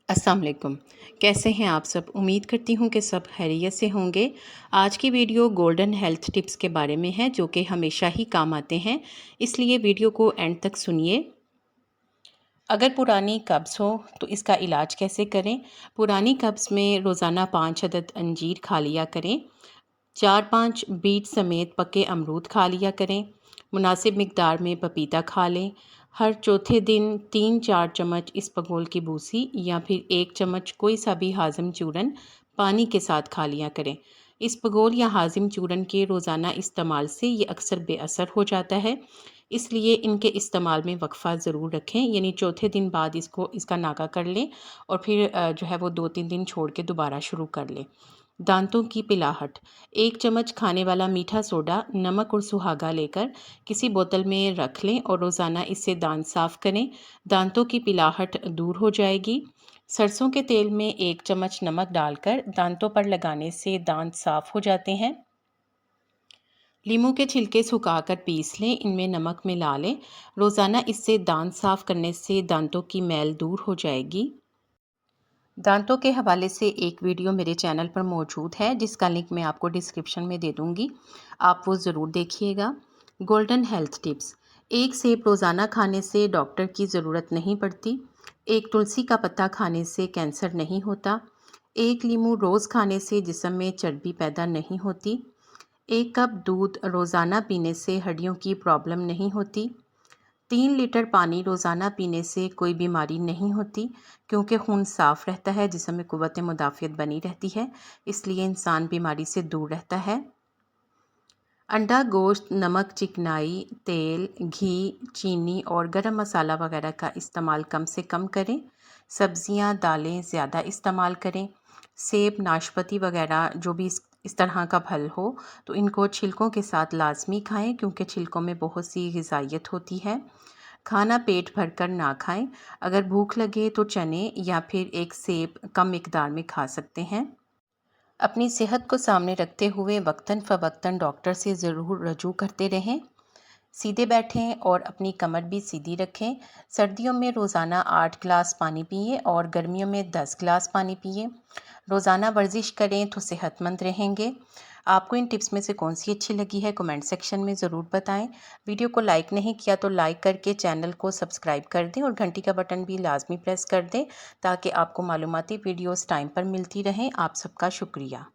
अस्सलाम वालेकुम। कैसे हैं आप सब? उम्मीद करती हूँ कि सब खैरियत से होंगे। आज की वीडियो गोल्डन हेल्थ टिप्स के बारे में है जो कि हमेशा ही काम आते हैं, इसलिए वीडियो को एंड तक सुनिए। अगर पुरानी कब्ज़ हो तो इसका इलाज कैसे करें? पुरानी कब्ज़ में रोज़ाना 5 अदद अंजीर खा लिया करें। 4-5 बीट समेत पके अमरूद खा लिया करें। मुनासिब मिकदार में पपीता खा लें। हर चौथे दिन 3-4 चम्मच इसबगोल की भूसी या फिर 1 चम्मच कोई सा भी हाज़म चूरन पानी के साथ खा लिया करें। इसबगोल या हाज़िम चूरन के रोज़ाना इस्तेमाल से ये अक्सर बेअसर हो जाता है, इसलिए इनके इस्तेमाल में वक्फ़ा ज़रूर रखें, यानी चौथे दिन बाद इसका नागा कर लें और फिर जो है वो 2-3 दिन छोड़ के दोबारा शुरू कर लें। दांतों की पिलाहट। 1 चम्मच खाने वाला मीठा सोडा, नमक और सुहागा लेकर किसी बोतल में रख लें और रोज़ाना इससे दांत साफ़ करें। दांतों की पिलाहट दूर हो जाएगी। सरसों के तेल में 1 चम्मच नमक डालकर दांतों पर लगाने से दांत साफ़ हो जाते हैं। लीमू के छिलके सुखाकर पीस लें, इनमें नमक मिला लें। रोज़ाना इससे दांत साफ़ करने से दांतों की मैल दूर हो जाएगी। दांतों के हवाले से एक वीडियो मेरे चैनल पर मौजूद है जिसका लिंक मैं आपको डिस्क्रिप्शन में दे दूंगी, आप वो ज़रूर देखिएगा। Golden health tips. एक सेब रोज़ाना खाने से डॉक्टर की ज़रूरत नहीं पड़ती। एक तुलसी का पत्ता खाने से कैंसर नहीं होता। एक लीमू रोज़ खाने से जिस्म में चर्बी पैदा नहीं होती। एक कप दूध रोज़ाना पीने से हड्डियों की प्रॉब्लम नहीं होती। 3 लीटर पानी रोज़ाना पीने से कोई बीमारी नहीं होती, क्योंकि खून साफ़ रहता है, जिस्म में क़ुव्वत मुदाफ़ियत बनी रहती है, इसलिए इंसान बीमारी से दूर रहता है। अंडा, गोश्त, नमक, चिकनाई, तेल, घी, चीनी और गरम मसाला वगैरह का इस्तेमाल कम से कम करें। सब्ज़ियाँ, दालें ज़्यादा इस्तेमाल करें। सेब, नाशपाती वगैरह जो भी इस तरह का फल हो तो इनको छिलकों के साथ लाज़मी खाएं, क्योंकि छिलकों में बहुत सी ग़िज़ाइयत होती है। खाना पेट भरकर ना खाएं। अगर भूख लगे तो चने या फिर एक सेब कम मिकदार में खा सकते हैं। अपनी सेहत को सामने रखते हुए वक्तन फ़वक्तन डॉक्टर से ज़रूर रजू करते रहें। सीधे बैठें और अपनी कमर भी सीधी रखें। सर्दियों में रोज़ाना 8 गिलास पानी पिएं और गर्मियों में 10 गिलास पानी पिएं। रोज़ाना वर्जिश करें तो सेहतमंद रहेंगे। आपको इन टिप्स में से कौन सी अच्छी लगी है कमेंट सेक्शन में ज़रूर बताएं। वीडियो को लाइक नहीं किया तो लाइक करके चैनल को सब्सक्राइब कर दें और घंटी का बटन भी लाजमी प्रेस कर दें, ताकि आपको मालूमाती वीडियोस टाइम पर मिलती रहें। आप सबका शुक्रिया।